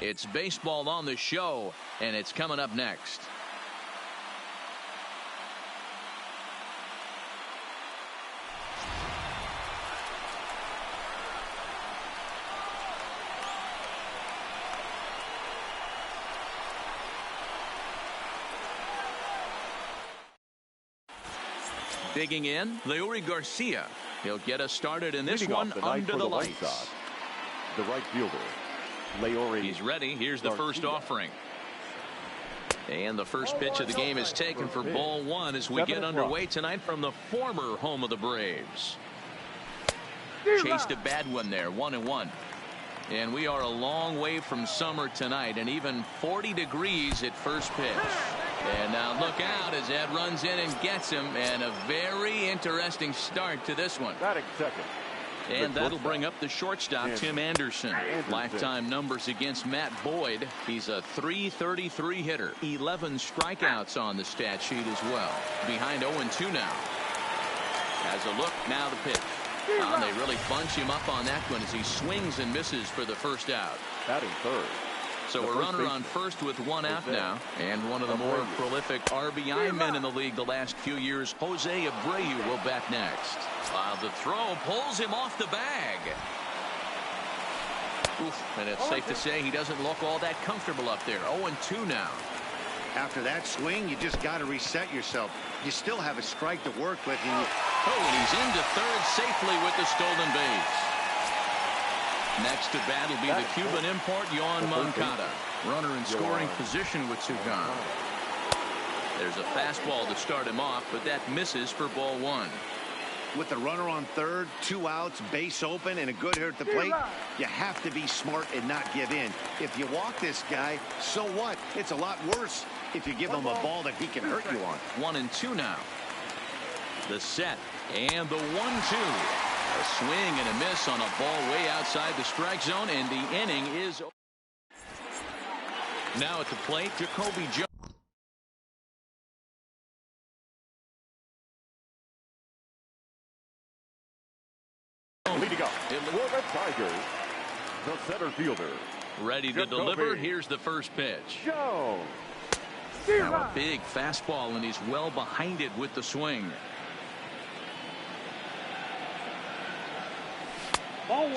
It's baseball on the show, and it's coming up next. Digging in, Leury Garcia. He'll get us started in this one under the lights. The right fielder, Leury. He's ready. Here's the first offering. And the first pitch of the game is taken for ball one as we get underway tonight from the former home of the Braves. Chased a bad one there, 1-1. And we are a long way from summer tonight, and even 40 degrees at first pitch. And now look out as Ed runs in and gets him, and a very interesting start to this one. Batting second. And that'll bring up the shortstop, Tim Anderson. Lifetime numbers against Matt Boyd. He's a .333 hitter. 11 strikeouts on the stat sheet as well. Behind 0-2 now. Has a look, now the pitch. And they really bunch him up on that one as he swings and misses for the first out. Batting third. So a runner on first with one out now. And one of the more prolific RBI men in the league the last few years, Jose Abreu, will bat next. While the throw pulls him off the bag. Oof, and it's safe to say he doesn't look all that comfortable up there. 0-2 now. After that swing, you just got to reset yourself. You still have a strike to work with. And he's into third safely with the stolen base. Next to bat will be the Cuban import, Yoan Moncada. Runner in scoring position with two gone. There's a fastball to start him off, but that misses for ball one. With the runner on third, 2 outs, base open, and a good hitter at the plate, you have to be smart and not give in. If you walk this guy, so what? It's a lot worse if you give him a ball that he can hurt you on. 1-2 now. The set and the 1-2. A swing and a miss on a ball way outside the strike zone, and the inning is now at the plate. Jacoby Jones. Leading up for the Tigers, the center fielder. Ready to deliver. Here's the first pitch. Jones. Now a big fastball, and he's well behind it with the swing.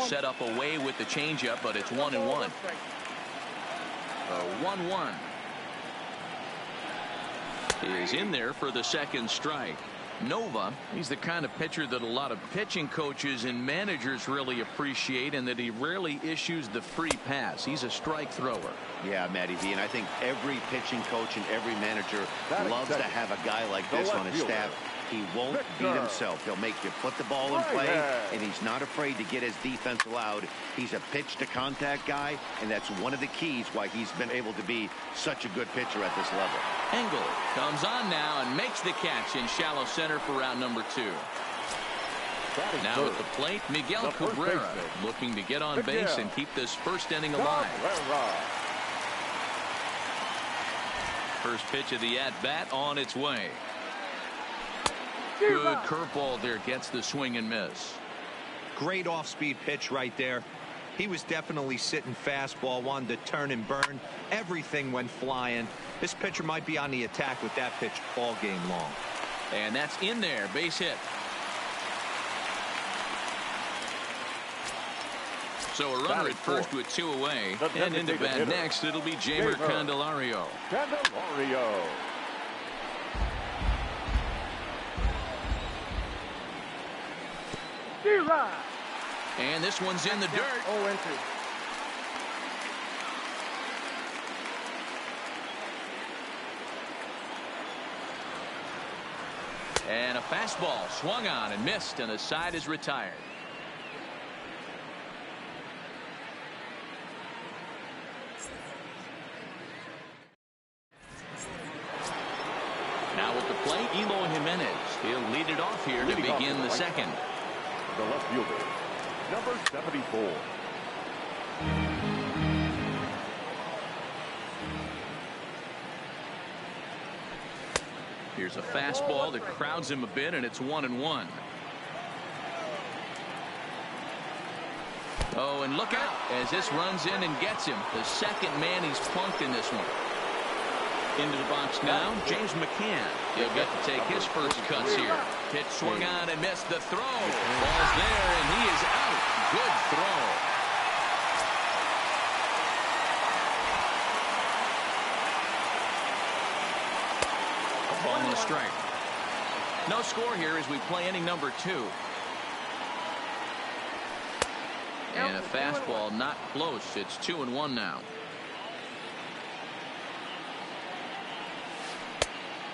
Set up away with the changeup, but it's 1-1. 1-1 is in there for the second strike. Nova, he's the kind of pitcher that a lot of pitching coaches and managers really appreciate, and that he rarely issues the free pass. He's a strike thrower. Yeah, Matty V, and I think every pitching coach and every manager loves to have a guy like this on his staff. He won't beat himself. He'll make you put the ball in play, and he's not afraid to get his defense allowed. He's a pitch-to-contact guy, and that's one of the keys why he's been able to be such a good pitcher at this level. Engel comes on now and makes the catch in shallow center for round number 2. Now at the plate, Miguel Cabrera looking to get on base and keep this first inning alive. First pitch of the at-bat on its way. Good curveball there, gets the swing and miss. Great off-speed pitch right there. He was definitely sitting fastball, wanted to turn and burn. Everything went flying. This pitcher might be on the attack with that pitch all game long. And that's in there, base hit. So a runner at first with 2 away. And into bat next, it'll be Jamer Candelario. And this one's in the dirt. And a fastball swung on and missed, and the side is retired. Now at the plate, Eloy Jimenez. He'll lead it off here to begin the second. The left fielder, number 74. Here's a fastball that crowds him a bit, and it's 1-1. Oh, and look out as this runs in and gets him. The second man he's punked in this one. Into the box now, James McCann. He'll get to take his first cuts here. Pitch swung on and missed the throw. Ball's there, and he is out. Good throw. A ball and a strike. No score here as we play inning number 2. And a fastball not close. It's 2-1 now.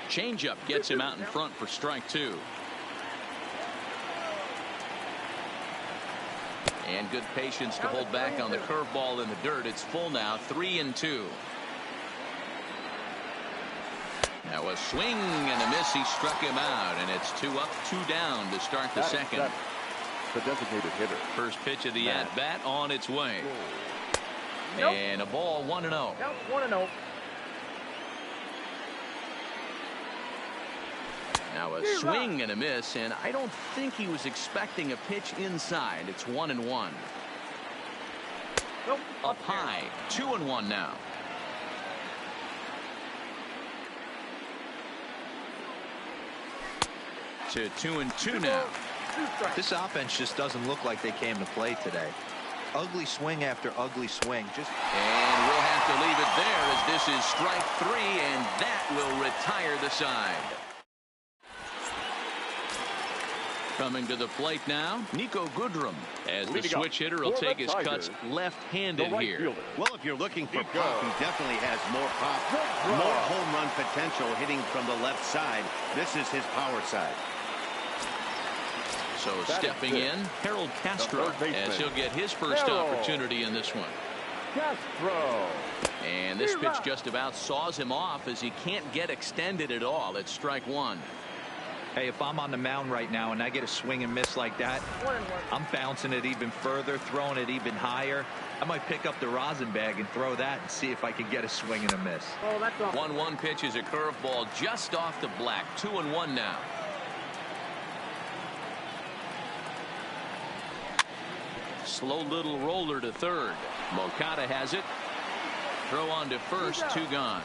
Changeup gets him out in front for strike 2. And good patience to hold back on the curveball in the dirt. It's full now, 3-2. Now a swing and a miss. He struck him out, and it's 2 up, 2 down to start the second. The designated hitter. First pitch of the at-bat on its way. And a ball, 1-0. 1-0. Now a swing and a miss, and I don't think he was expecting a pitch inside. It's 1-1. Up high, 2-1 now. To 2-2 now. This offense just doesn't look like they came to play today. Ugly swing after ugly swing. And we'll have to leave it there as this is strike 3, and that will retire the side. Coming to the plate now, Nico Goodrum, as the switch hitter will take his cuts left-handed here. Well, if you're looking for pop, he definitely has more pop, more home run potential hitting from the left side. This is his power side. So stepping in, Harold Castro, as he'll get his first opportunity in this one. Castro. And this pitch just about saws him off as he can't get extended at all. It's strike 1. Hey, if I'm on the mound right now and I get a swing and miss like that, I'm bouncing it even further, throwing it even higher. I might pick up the rosin bag and throw that and see if I can get a swing and a miss. 1-1 pitch is a curveball just off the black. 2-1 now. Slow little roller to third. Moncada has it. Throw on to first. 2 gone.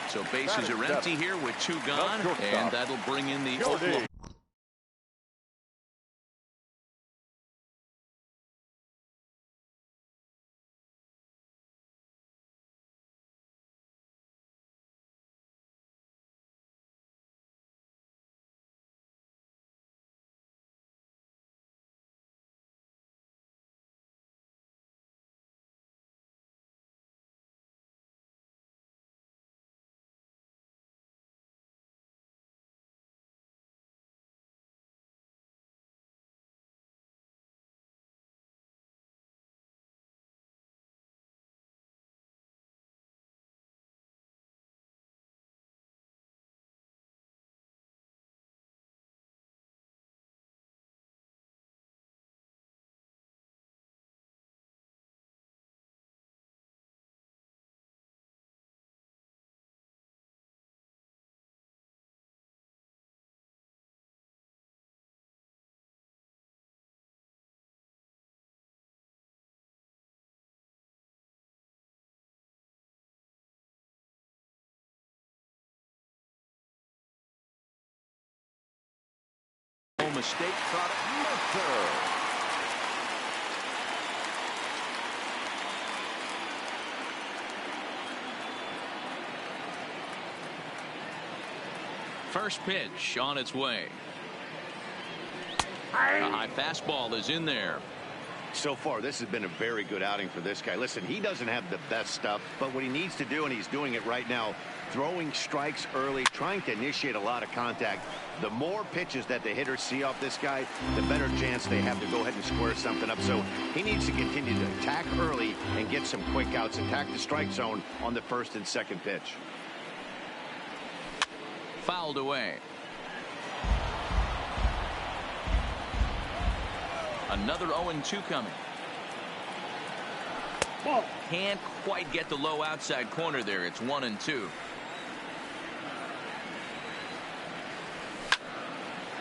So bases are empty here with 2 gone, and that'll bring in the Oklahoma. State product. Mercer. First pitch on its way. A high fastball is in there. So far, this has been a very good outing for this guy. Listen, he doesn't have the best stuff, but what he needs to do, and he's doing it right now, throwing strikes early, trying to initiate a lot of contact. The more pitches that the hitters see off this guy, the better chance they have to go ahead and square something up. So he needs to continue to attack early and get some quick outs, attack the strike zone on the first and second pitch. Fouled away. Another 0-2 coming. Can't quite get the low outside corner there. It's 1-2.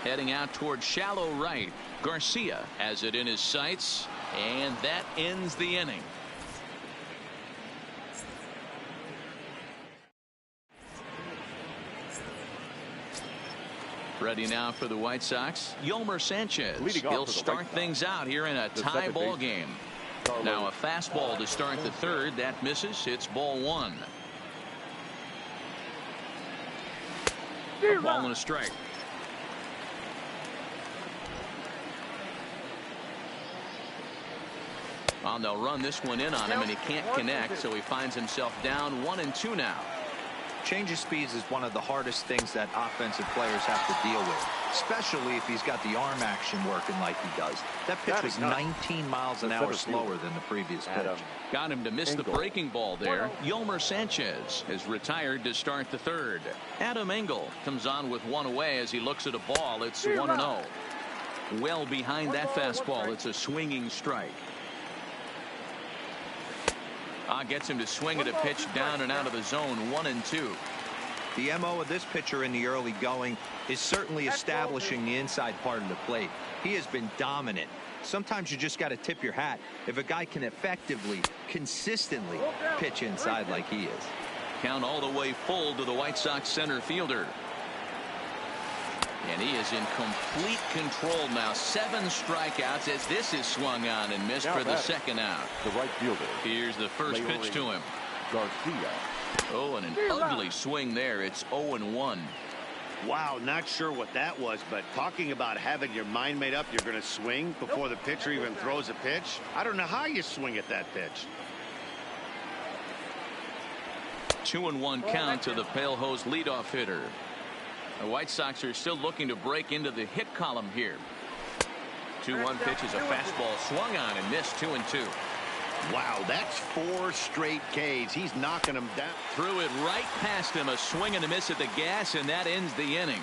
Heading out toward shallow right. Garcia has it in his sights, and that ends the inning. Ready now for the White Sox, Yolmer Sanchez. He'll start things out here in a tie ball game. Now a fastball to start the third. That misses. It's ball one. A ball and a strike. Well, they'll run this one in on him, and he can't connect, so he finds himself down 1-2 now. Change of speeds is one of the hardest things that offensive players have to deal with, especially if he's got the arm action working like he does. That pitch was 19 miles an hour slower than the previous pitch. Got him to miss the breaking ball there. Yolmer Sanchez is retired to start the third. Adam Engel comes on with one away as he looks at a ball. It's 1-0. Well behind that fastball. It's a swinging strike. Gets him to swing at a pitch down and out of the zone. 1-2. The MO of this pitcher in the early going is certainly establishing the inside part of the plate. He has been dominant. Sometimes you just got to tip your hat if a guy can effectively, consistently pitch inside like he is. Count all the way full to the White Sox center fielder. And he is in complete control now. 7 strikeouts as this is swung on and missed for the second out. The right fielder. Here's the first pitch to him. Garcia. Oh, and an ugly swing there. It's 0-1. Wow, not sure what that was, but talking about having your mind made up, you're going to swing before the pitcher even throws a pitch. I don't know how you swing at that pitch. 2-1 count to the Pale Hose leadoff hitter. The White Sox are still looking to break into the hit column here. 2-1 pitch is a fastball swung on and missed. 2-2. Wow, that's 4 straight Ks. He's knocking them down. Threw it right past him. A swing and a miss at the gas, and that ends the inning.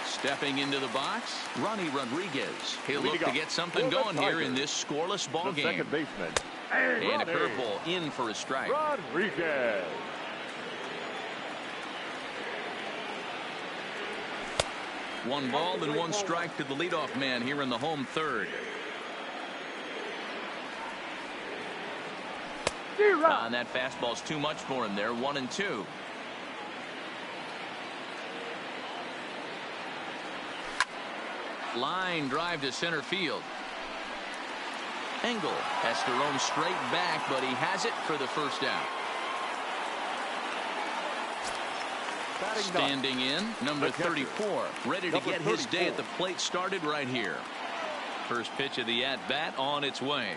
Stepping into the box, Ronnie Rodriguez. He'll look to get something going here in this scoreless ball game. Second baseman. And a curveball in for a strike. Rodriguez. 1 ball and 1 strike to the leadoff man here in the home third. And that fastball's too much for him there. 1-2. Line drive to center field. Engel has to roam straight back, but he has it for the first out. Standing in, number 34, ready to get his day at the plate started right here. First pitch of the at-bat on its way.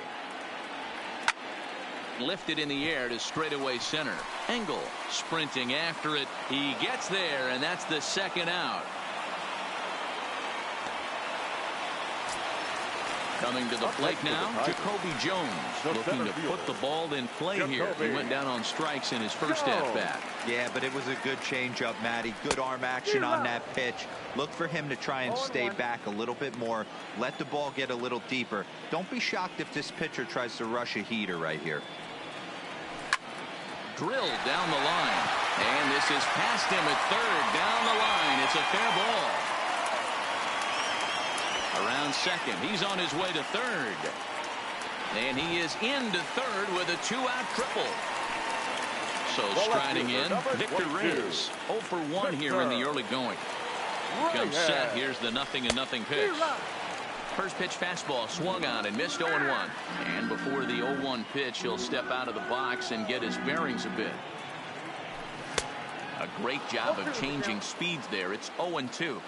Lifted in the air to straightaway center. Engel sprinting after it. He gets there, and that's the second out. Coming to the plate now, Jacoby Jones looking to put the ball in play here. He went down on strikes in his first at-bat. Yeah, but it was a good changeup, Matty. Good arm action on that pitch. Look for him to try and stay back a little bit more. Let the ball get a little deeper. Don't be shocked if this pitcher tries to rush a heater right here. Drilled down the line. And this is past him at third. Down the line. It's a fair ball. Around second. He's on his way to third. And he is into third with a 2-out triple. So striding in, Victor Reyes. 0 for 1 here in the early going. Comes set. Here's the 0-0 pitch. First pitch fastball swung on and missed. 0-1. And before the 0-1 pitch, he'll step out of the box and get his bearings a bit. A great job of changing speeds there. It's 0-2.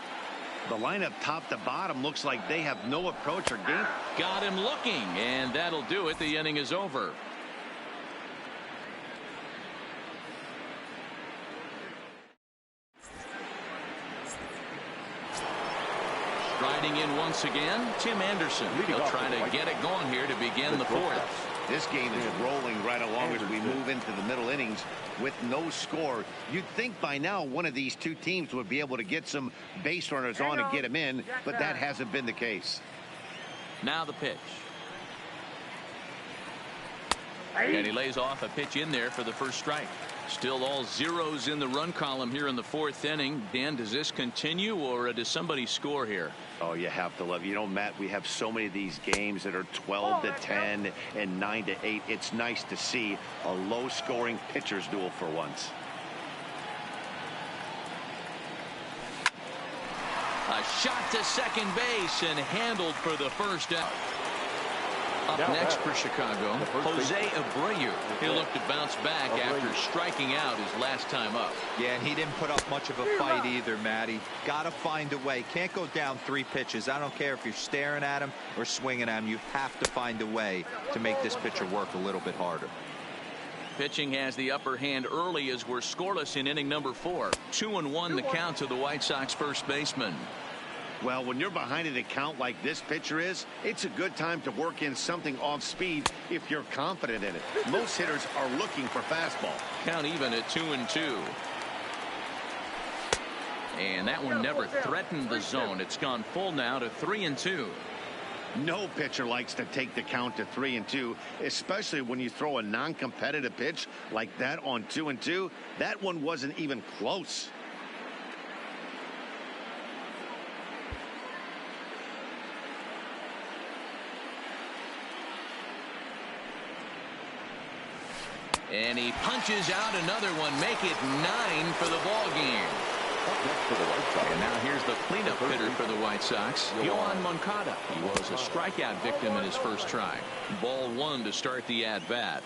The lineup top to bottom looks like they have no approach or game. Got him looking, and that'll do it. The inning is over. Striding in once again, Tim Anderson. He'll try to get it going here to begin the fourth. This game is rolling right along as we move into the middle innings with no score. You'd think by now one of these two teams would be able to get some base runners on and get them in, but that hasn't been the case. Now the pitch. And he lays off a pitch in there for the first strike. Still all zeros in the run column here in the fourth inning. Dan, does this continue, or does somebody score here? Oh, you have to love. You know, Matt, we have so many of these games that are 12-10 and 9-8. It's nice to see a low-scoring pitcher's duel for once. A shot to second base and handled for the first out. Up next for Chicago, Jose Abreu. He'll look to bounce back after striking out his last time up. Yeah, and he didn't put up much of a fight either, Matty. Got to find a way. Can't go down 3 pitches. I don't care if you're staring at him or swinging at him. You have to find a way to make this pitcher work a little bit harder. Pitching has the upper hand early as we're scoreless in inning number 4. 2-1 the count to the White Sox first baseman. Well, when you're behind an account like this pitcher is, it's a good time to work in something off speed if you're confident in it. Most hitters are looking for fastball. Count even at 2-2. And that one never threatened the zone. It's gone full now to 3-2. No pitcher likes to take the count to 3-2, especially when you throw a non-competitive pitch like that on 2-2. That one wasn't even close. And he punches out another one, make it 9 for the ball game. And now here's the cleanup hitter for the White Sox, Yohan Moncada. He was a strikeout victim in his first try. Ball 1 to start the at-bat.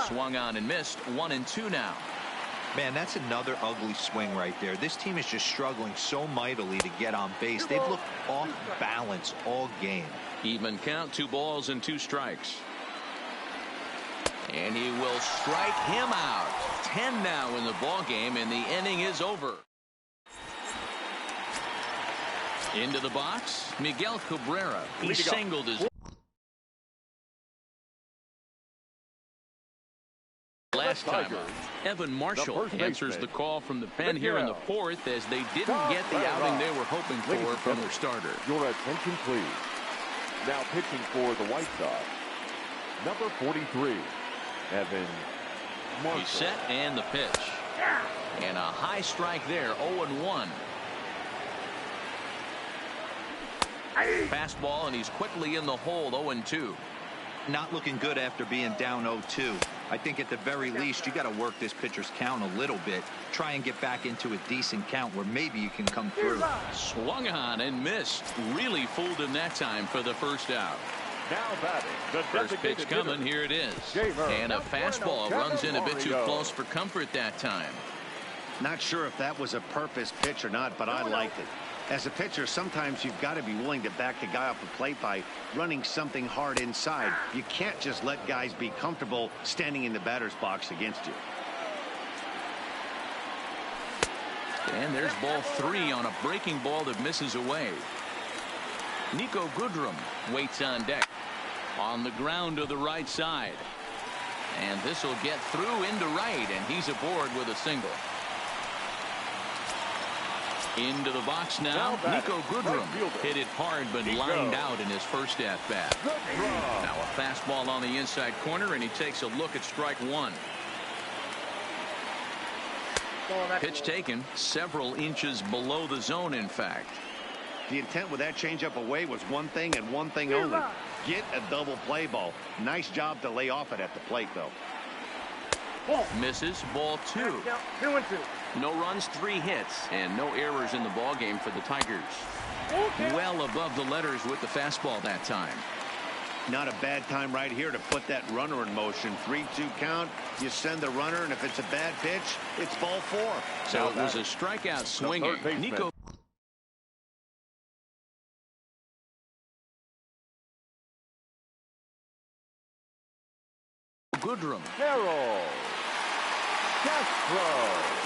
Swung on and missed. 1-2 now. Man, that's another ugly swing right there. This team is just struggling so mightily to get on base. They've looked off balance all game. Even count, 2 balls and 2 strikes. And he will strike him out. 10 now in the ball game, and the inning is over. Into the box, Miguel Cabrera. He singled his last time up. Evan Marshall answers the call from the pen here in the 4th as they didn't get the outing they were hoping for from their starter. Your attention, please. Now pitching for the White Sox, number 43, Evan Marshall. He's set and the pitch. And a high strike there, 0-1. Fastball, and he's quickly in the hole, 0-2. Not looking good after being down 0-2. I think at the very least you got to work this pitcher's count a little bit. Try and get back into a decent count where maybe you can come through. Swung on and missed. Really fooled him that time for the first out. Now batting, the first pitch coming. Here it is. And a fastball runs in a bit too close for comfort that time. Not sure if that was a purpose pitch or not, but I liked it. As a pitcher, sometimes you've got to be willing to back the guy off the plate by running something hard inside. You can't just let guys be comfortable standing in the batter's box against you. And there's ball 3 on a breaking ball that misses away. Nico Goodrum waits on deck. On the ground to the right side. And this will get through into right, and he's aboard with a single. Into the box now, Nico Goodrum hit it hard but lined out in his first at-bat. Now a fastball on the inside corner, and he takes a look at strike 1. Pitch taken several inches below the zone, in fact. The intent with that changeup away was one thing and one thing only. Get a double play ball. Nice job to lay off it at the plate, though. Misses, ball 2. 2-2. No runs, 3 hits, and no errors in the ball game for the Tigers. Well above the letters with the fastball that time. Not a bad time right here to put that runner in motion. 3-2 count. You send the runner, and if it's a bad pitch, it's ball 4. So it was a strikeout swinging. Nico Goodrum. Harold Castro.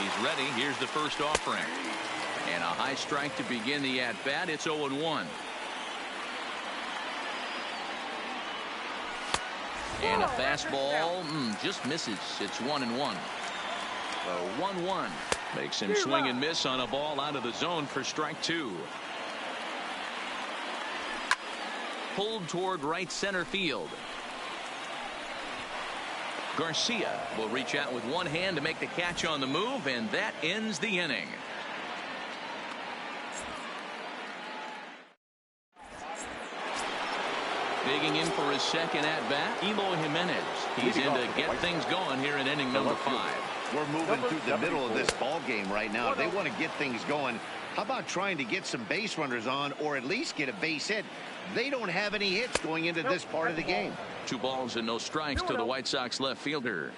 He's ready. Here's the first offering. And a high strike to begin the at-bat. It's 0-1. And a fastball just misses. It's 1-1. So 1-1. Makes him swing and miss on a ball out of the zone for strike two. Pulled toward right center field. Garcia will reach out with one hand to make the catch on the move, and that ends the inning. Digging in for his second at-bat, Eloy Jimenez. He's in to get things going here in inning number 5. We're moving through the middle of this ball game right now. If they want to get things going, how about trying to get some base runners on, or at least get a base hit? They don't have any hits going into this part of the game. 2 balls and no strikes to the White Sox left fielder.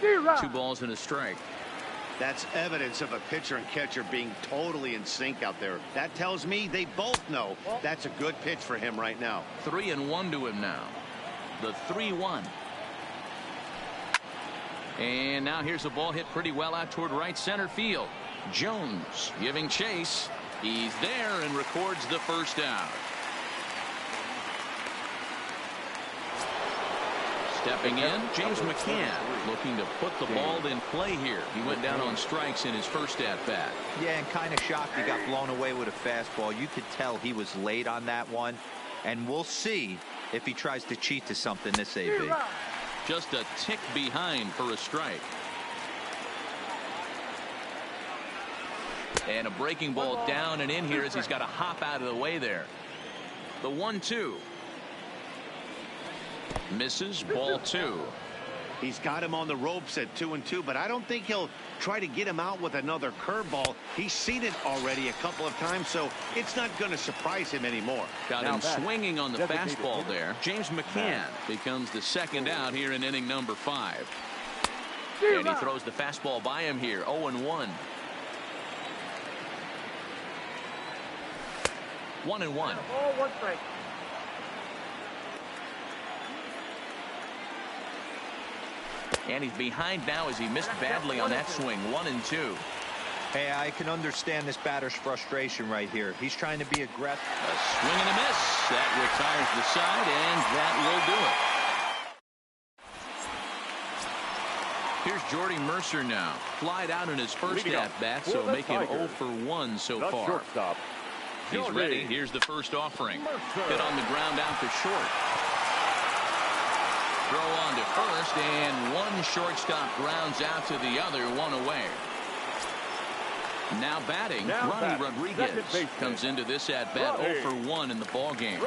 Two balls and a strike. That's evidence of a pitcher and catcher being totally in sync out there. That tells me they both know that's a good pitch for him right now. 3-1 to him now. The 3-1. And now here's a ball hit pretty well out toward right center field. Jones giving chase. He's there and records the first out. Stepping in, James McCann looking to put the ball in play here. He went down on strikes in his first at-bat. Yeah, and kind of shocked he got blown away with a fastball. You could tell he was late on that one. And we'll see if he tries to cheat to something this AB. Just a tick behind for a strike. And a breaking ball down and in here as he's got to hop out of the way there. The 1-2. Misses, ball 2. He's got him on the ropes at 2-2, but I don't think he'll try to get him out with another curveball. He's seen it already a couple of times, so it's not going to surprise him anymore. Got him swinging on the fastball there. James McCann becomes the second out here in inning number 5. And he throws the fastball by him here. 0-1. 1-1. And he's behind now as he missed badly on that swing. 1-2. Hey, I can understand this batter's frustration right here. He's trying to be aggressive. A swing and a miss. That retires the side, and that will do it. Here's Jordy Mercer now. Flied out in his first at-bat, so make him 0 for 1 so far. He's ready. Here's the first offering. Hit on the ground out to short. Throw on to first, and one shortstop grounds out to the other, one away. Now batting, Ronnie Rodriguez comes into this at-bat 0 for 1 in the ball game.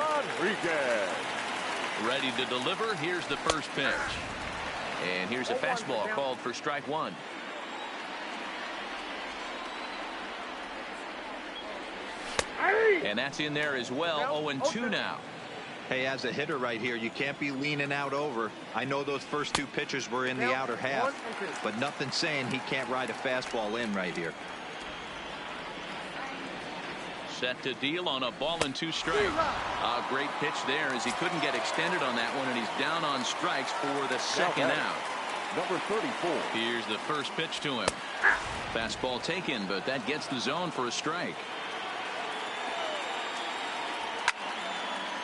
Ready to deliver. Here's the first pitch. And here's a fastball called for strike 1. And that's in there as well. 0-2 now. Hey, as a hitter right here, you can't be leaning out over. I know those first 2 pitches were in the outer half, but nothing saying he can't ride a fastball in right here. Set to deal on a ball and 2 strikes. A great pitch there as he couldn't get extended on that one, and he's down on strikes for the second out. Number 34. Here's the first pitch to him. Fastball taken, but that gets the zone for a strike.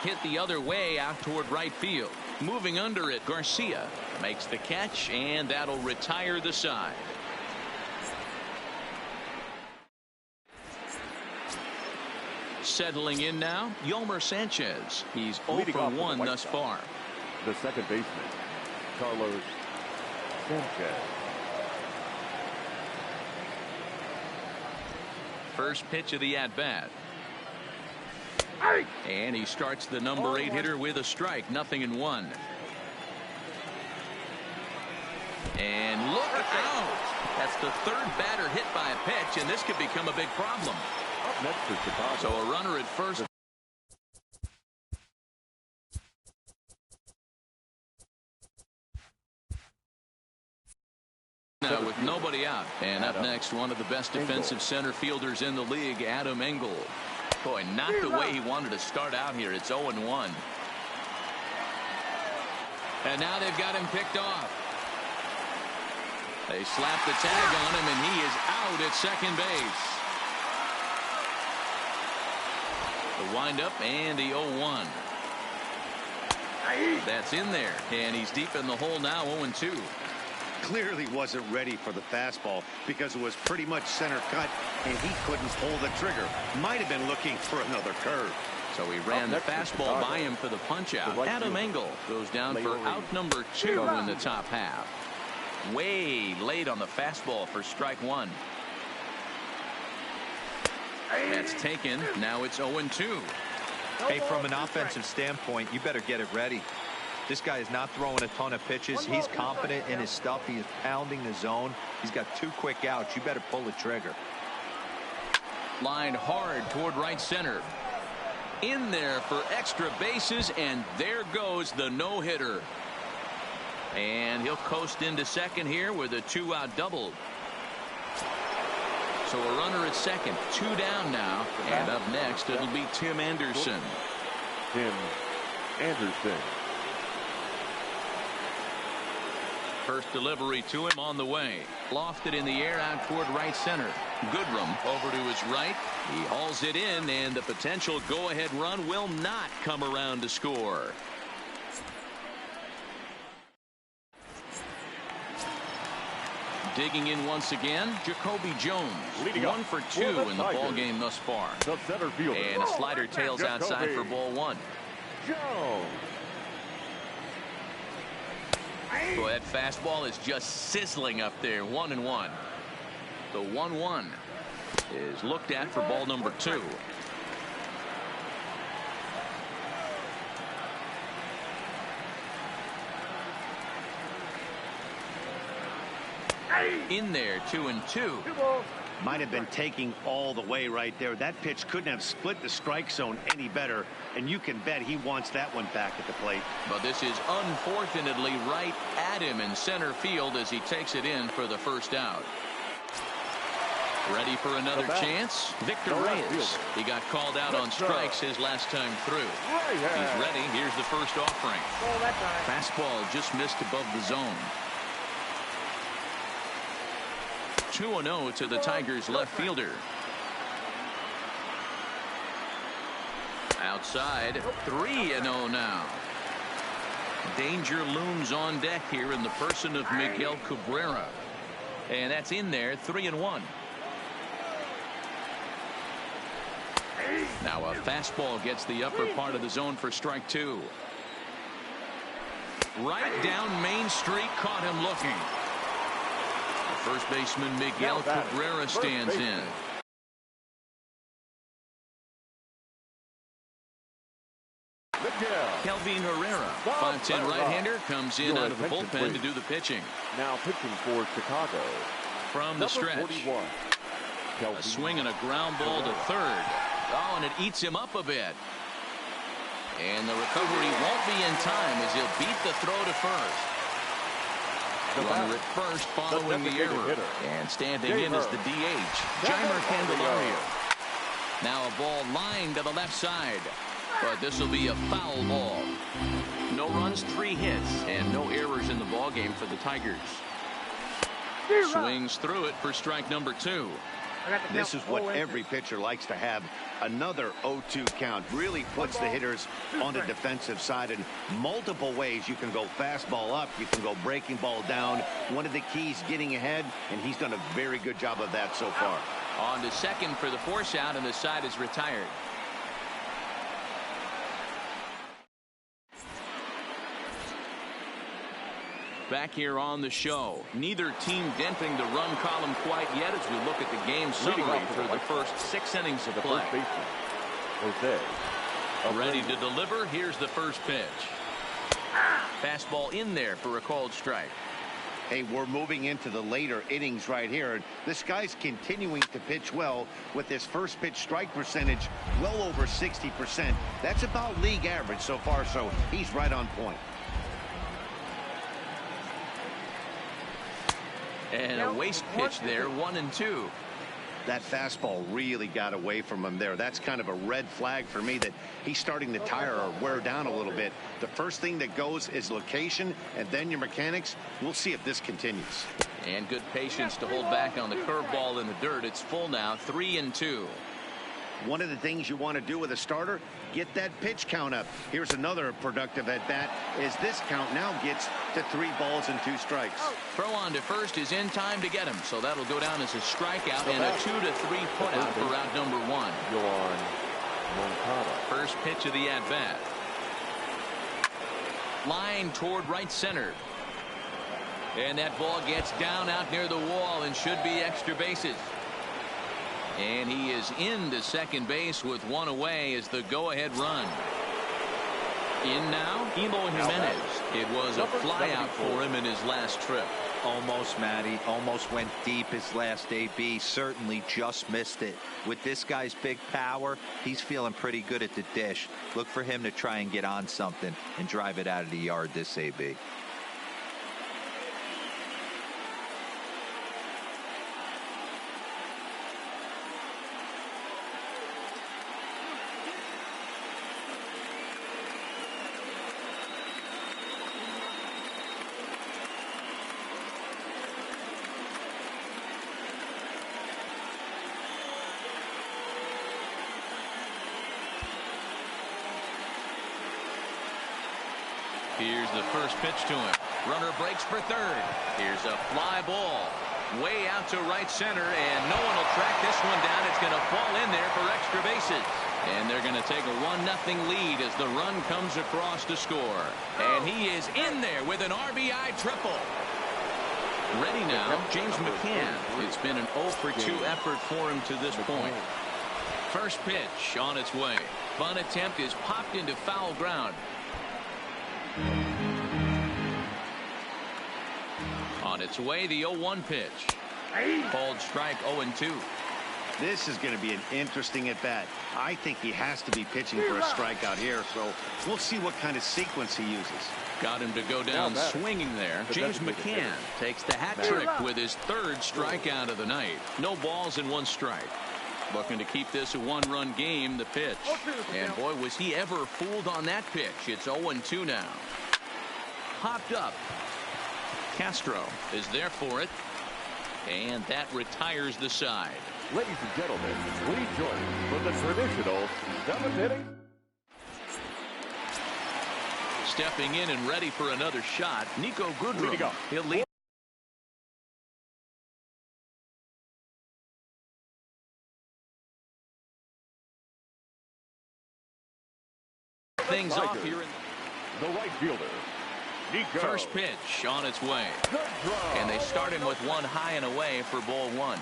Hit the other way out toward right field. Moving under it, Garcia makes the catch, and that'll retire the side. Settling in now, Yolmer Sanchez. He's 0 for 1 thus far. The second baseman, Carlos Sanchez. First pitch of the at-bat. And he starts the number 8 hitter with a strike. 0-1. And look out. That's the 3rd batter hit by a pitch, and this could become a big problem. Up next for Chicago. So a runner at first. Now with nobody out. And up next, one of the best defensive center fielders in the league, Adam Engel. Boy, not the way he wanted to start out here. It's 0-1. And now they've got him picked off. They slap the tag on him, and he is out at second base. The windup and the 0-1. That's in there, and he's deep in the hole now, 0-2. Clearly wasn't ready for the fastball because it was pretty much center cut, and he couldn't pull the trigger. Might have been looking for another curve. So he ran the fastball by him for the punch out. Adam Engel goes down for out number 2 in the top half. Way late on the fastball for strike 1. That's taken. Now it's 0-2. Hey, from an offensive standpoint, you better get it ready. This guy is not throwing a ton of pitches. He's confident in his stuff. He is pounding the zone. He's got 2 quick outs. You better pull the trigger. Lined hard toward right center. In there for extra bases, and there goes the no-hitter. And he'll coast into second here with a 2-out double. So a runner at second, 2 down now, and up next it'll be Tim Anderson. Tim Anderson. First delivery to him on the way. Lofted in the air out toward right center. Goodrum over to his right. He hauls it in, and the potential go-ahead run will not come around to score. Digging in once again, Jacoby Jones. 1 for 2 in the ball game thus far. The center fielder. And a slider tails outside for ball 1. Jones. Boy, that fastball is just sizzling up there. 1-1. The 1-1 is looked at for ball number 2. In there, 2-2. Might have been taking all the way right there. That pitch couldn't have split the strike zone any better, and you can bet he wants that one back at the plate. But this is unfortunately right at him in center field as he takes it in for the first out. Ready for another chance? Victor Reyes. He got called out on strikes his last time through. He's ready. Here's the first offering. Fastball just missed above the zone. 2-0 to the Tigers left fielder. Outside, 3-0 now. Danger looms on deck here in the person of Miguel Cabrera. And that's in there, 3-1. Now a fastball gets the upper part of the zone for strike 2. Right down Main Street, caught him looking. First baseman Miguel Cabrera stands in. Kelvin Herrera, 5'10" right-hander, comes in out of the bullpen to do the pitching. Now pitching for Chicago. From the stretch. A swing and a ground ball to third. Oh, and it eats him up a bit. And the recovery won't be in time as he'll beat the throw to first. Runner at first following the error. And standing in is the DH, Jeimer Candelario. Now a ball lined to the left side. But this will be a foul ball. No runs, 3 hits, and no errors in the ball game for the Tigers. Swings through it for strike number 2. This is what every pitcher likes to have. Another 0-2 count really puts the hitters on the defensive side in multiple ways. You can go fastball up, you can go breaking ball down. One of the keys, getting ahead, and he's done a very good job of that so far. On to second for the force out, and the side is retired. Back here on the show. Neither team denting the run column quite yet as we look at the game summary for the first 6 innings of play. Ready to deliver. Here's the first pitch. Fastball in there for a called strike. Hey, we're moving into the later innings right here. This guy's continuing to pitch well with his first pitch strike percentage well over 60%. That's about league average so far, so he's right on point. And a waste pitch there, 1-2. That fastball really got away from him there. That's kind of a red flag for me that he's starting to tire or wear down a little bit. The first thing that goes is location and then your mechanics. We'll see if this continues. And good patience to hold back on the curveball in the dirt. It's full now, 3-2. One of the things you want to do with a starter, get that pitch count up. Here's another productive at-bat as this count now gets to 3 balls and 2 strikes. Throw on to first is in time to get him, so that'll go down as a strikeout and a 2-3 putout for route number 1. First pitch of the at-bat. Line toward right center. And that ball gets down out near the wall and should be extra bases. And he is into second base with 1 away as the go-ahead run. In now, Eloy Jimenez. It was a flyout for him in his last trip. Almost, Matty. Almost went deep his last AB. Certainly just missed it. With this guy's big power, he's feeling pretty good at the dish. Look for him to try and get on something and drive it out of the yard this AB. Here's the first pitch to him. Runner breaks for third. Here's a fly ball way out to right center, and no one will track this one down. It's going to fall in there for extra bases. And they're going to take a 1-0 lead as the run comes across to score. And he is in there with an RBI triple. Ready now, James McCann. It's been an 0 for 2 effort for him to this point. First pitch on its way. Bunt attempt is popped into foul ground. On its way, the 0-1 pitch. Called strike 0-2. This is going to be an interesting at-bat. I think he has to be pitching for a strikeout here, so we'll see what kind of sequence he uses. Got him to go down swinging there. James McCann takes the hat trick with his 3rd strikeout of the night. No balls and 1 strike. Looking to keep this a 1-run game, the pitch. And boy, was he ever fooled on that pitch. It's 0-2 now. Popped up. Castro is there for it. And that retires the side. Ladies and gentlemen, please join for the traditional 7th inning. Stepping in and ready for another shot, Nico Goodrum. He'll lead things off here in the right fielder. Nico. First pitch on its way. And they start him with 1 high and away for ball 1.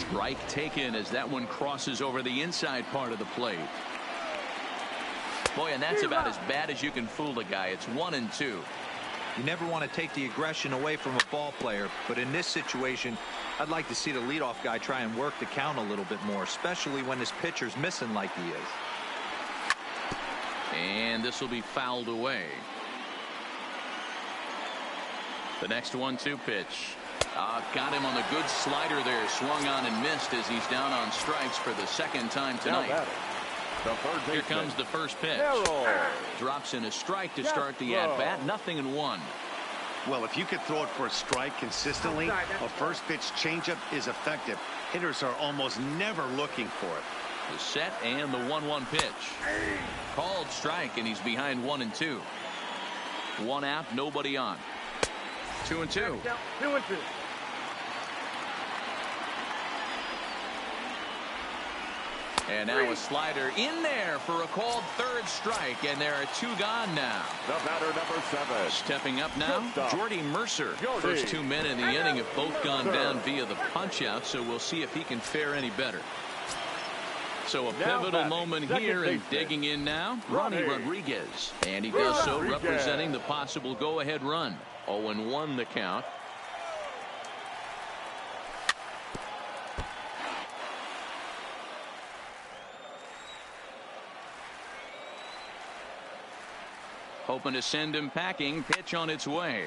Strike taken as that one crosses over the inside part of the plate. Boy, and that's about as bad as you can fool a guy. It's 1-2. You never want to take the aggression away from a ball player, but in this situation, I'd like to see the leadoff guy try and work the count a little bit more, especially when this pitcher's missing like he is. And this will be fouled away. The next 1-2 pitch. Got him on the good slider there. Swung on and missed as he's down on strikes for the 2nd time tonight. Here comes the first pitch. Drops in a strike to start the at-bat. 0-1. Well, if you could throw it for a strike consistently, a first pitch changeup is effective. Hitters are almost never looking for it. The set and the 1-1 pitch. Called strike, and he's behind 1-2. 1 out, nobody on. 2-2. 2-2. And now a slider in there for a called 3rd strike, and there are 2 gone now. The batter, number 7. Stepping up now, Jordy Mercer. First 2 men in the inning have both gone down via the punch-out, so we'll see if he can fare any better. So a pivotal moment here, and digging in now, Ronnie Rodriguez. And he does so representing the possible go-ahead run. 0-1 the count. Hoping to send him packing. Pitch on its way.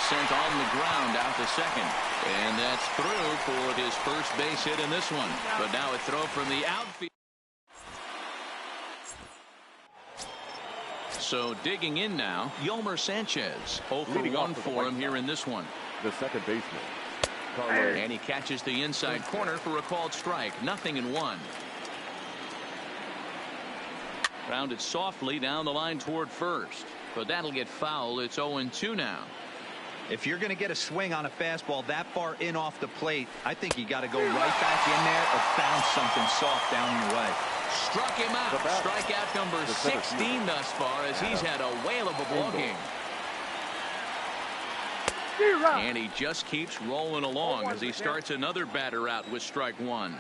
Sent on the ground out to second. And that's through for his first base hit in this one. But now a throw from the outfield. So digging in now, Yolmer Sanchez. 0 for 1 for him here in this one. The second baseman. And he catches the inside corner for a called strike. 0-1. Grounded softly down the line toward first. But that'll get fouled. It's 0-2 now. If you're going to get a swing on a fastball that far in off the plate, I think you got to go right back in there or found something soft down the way. Struck him out. Strikeout number 16 thus far as he's had a whale of a ball game. And he just keeps rolling along as he starts another batter out with strike one.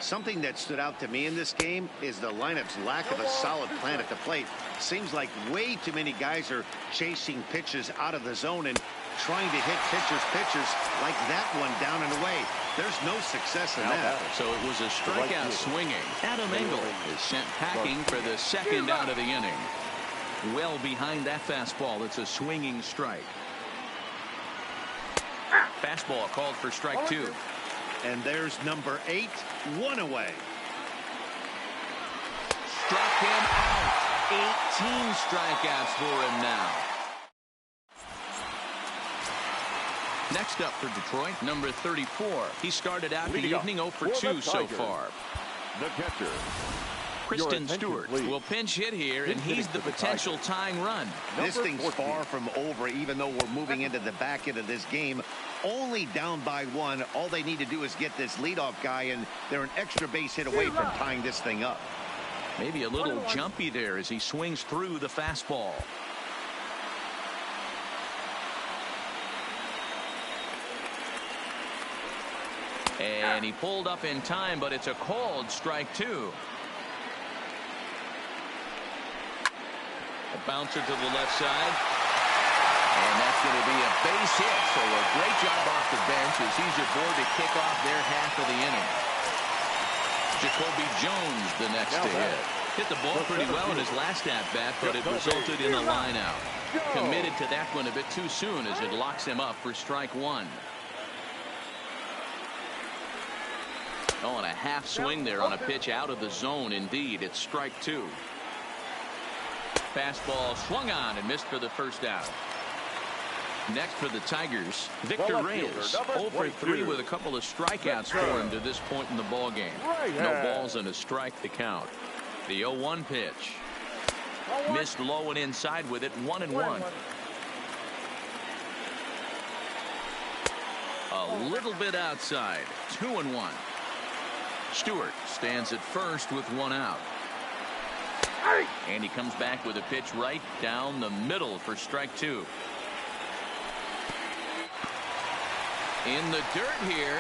Something that stood out to me in this game is the lineup's lack of a solid plan at the plate. Seems like way too many guys are chasing pitches out of the zone and trying to hit pitchers like that one down and away. There's no success in that. So it was a strikeout swinging. Adam Engel is sent packing for the second out of the inning. Well behind that fastball. It's a swinging strike. Fastball called for strike two. And there's number 8, 1 away. Struck him out. 18 strikeouts for him now. Next up for Detroit, number 34. He started out the evening 0 for 2 so far. The catcher, Kristen Stewart will pinch hit here, and he's the potential tying run. This thing's far from over, even though we're moving into the back end of this game. Only down by 1. All they need to do is get this leadoff guy, and they're an extra base hit away from tying this thing up. Maybe a little jumpy there as he swings through the fastball. And he pulled up in time, but it's a called strike two. A bouncer to the left side. And that's going to be a base hit. So a great job off the bench as he's aboard to kick off their half of the inning. Jacoby Jones the next to hit. Hit the ball pretty well in his last at-bat, but it resulted in a line out. Committed to that one a bit too soon as it locks him up for strike one. Oh, and a half swing there on a pitch out of the zone. Indeed, it's strike two. Fastball swung on and missed for the first out. Next for the Tigers, Victor Reyes, 0 for 3 with a couple of strikeouts for him to this point in the ball game. No balls and a strike to count. The 0-1 pitch. Missed low and inside with it, 1-1. A little bit outside, 2-1. Stewart stands at first with 1 out. And he comes back with a pitch right down the middle for strike two. In the dirt here.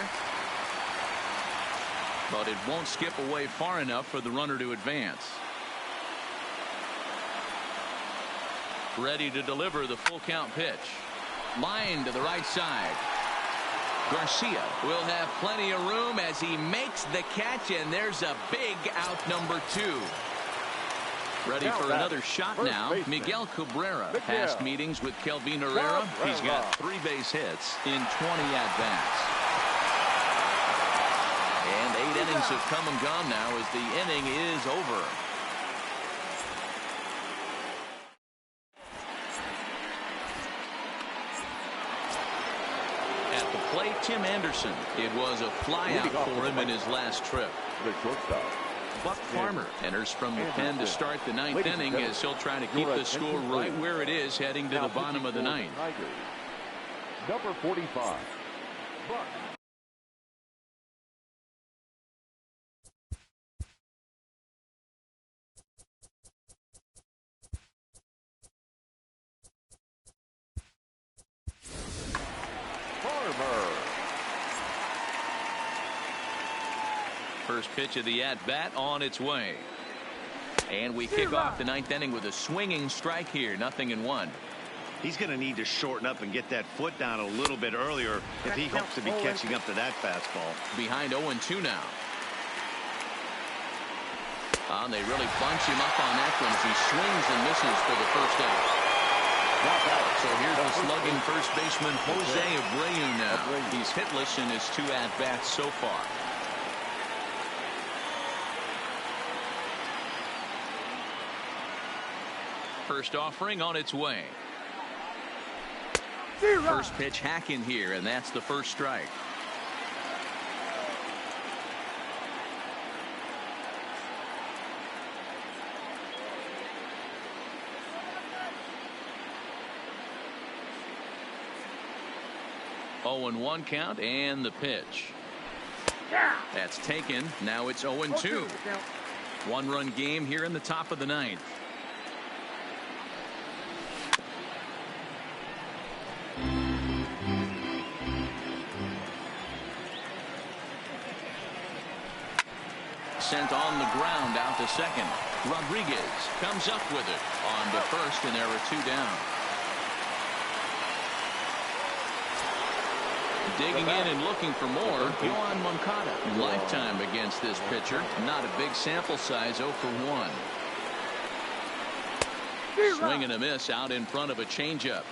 But it won't skip away far enough for the runner to advance. Ready to deliver the full count pitch. Line to the right side. Garcia will have plenty of room as he makes the catch, and there's a big out number 2. Ready for another shot now. Miguel Cabrera. Past meetings with Kelvin Herrera. He's got 3 base hits in 20 at-bats. And 8 innings have come and gone now as the inning is over. At the plate, Tim Anderson. It was a flyout for him in his last trip. Buck Farmer enters from the pen to start the 9th inning as he'll try to keep the score right where it is heading to the bottom of the 9th. Number 45, Buck. First pitch of the at-bat on its way. And we kick off the 9th inning with a swinging strike here. 0-1. He's going to need to shorten up and get that foot down a little bit earlier if he hopes to be catching up to that fastball. Behind 0-2 now. And they really bunch him up on that one as he swings and misses for the first out. So here's the slugging first baseman Jose Abreu now. He's hitless in his 2 at-bats so far. First offering on its way. First pitch hacking here, and that's the first strike. Oh, 0-1 count, and the pitch. That's taken. Now it's 0-2. One-run game here in the top of the ninth. Sent on the ground out to second. Rodriguez comes up with it on to first, and there are two down. Digging in and looking for more, Yohan Moncada. Lifetime against this pitcher. Not a big sample size, 0 for 1. Swing and a miss out in front of a changeup.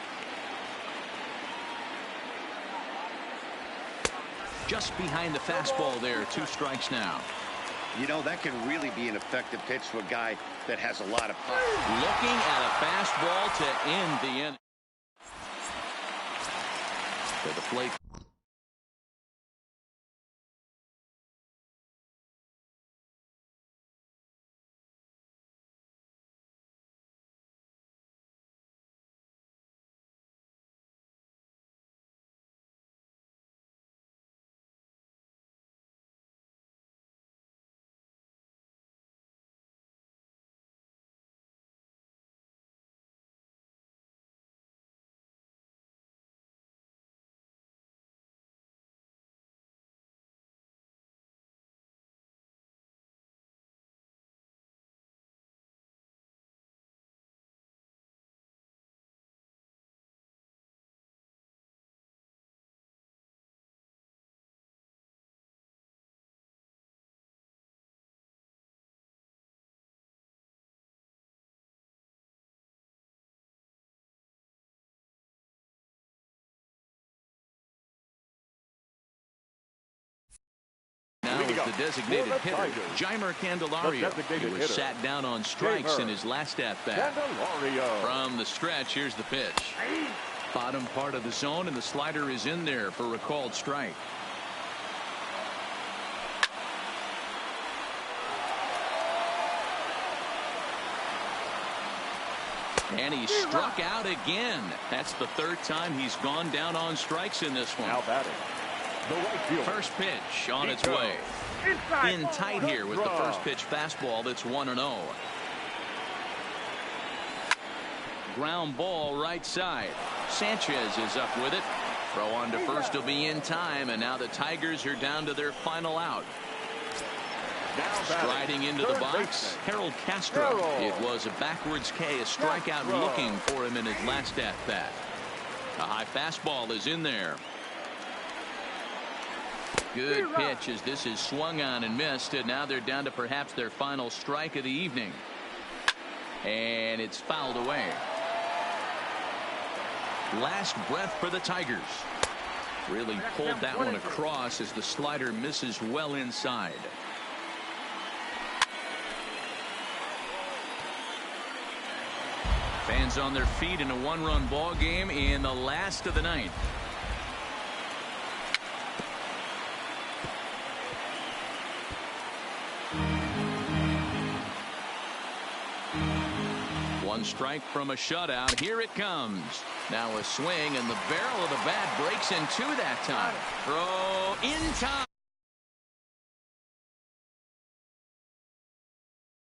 Just behind the fastball there. 2 strikes now. You know, that can really be an effective pitch to a guy that has a lot of power. Looking at a fastball to end the inning. To the plate. Now is the designated hitter, Jeimer Candelario. He was sat down on strikes in his last at-bat. From the stretch, here's the pitch. Bottom part of the zone, and the slider is in there for a called strike. And he struck out again. That's the 3rd time he's gone down on strikes in this one. Now batting. First pitch on its way. In tight here with the first pitch fastball that's 1-0. Ground ball right side. Sanchez is up with it. Throw on to first will be in time, and now the Tigers are down to their final out. Striding into the box, Harold Castro. It was a backwards K, a strikeout looking for him in his last at-bat. A high fastball is in there. Good pitch as this is swung on and missed, and now they're down to perhaps their final strike of the evening. And it's fouled away. Last breath for the Tigers. Really pulled that one across as the slider misses well inside. Fans on their feet in a 1-run ball game in the last of the ninth. One strike from a shutout. Here it comes. Now a swing, and the barrel of the bat breaks in 2 that time. Throw in time.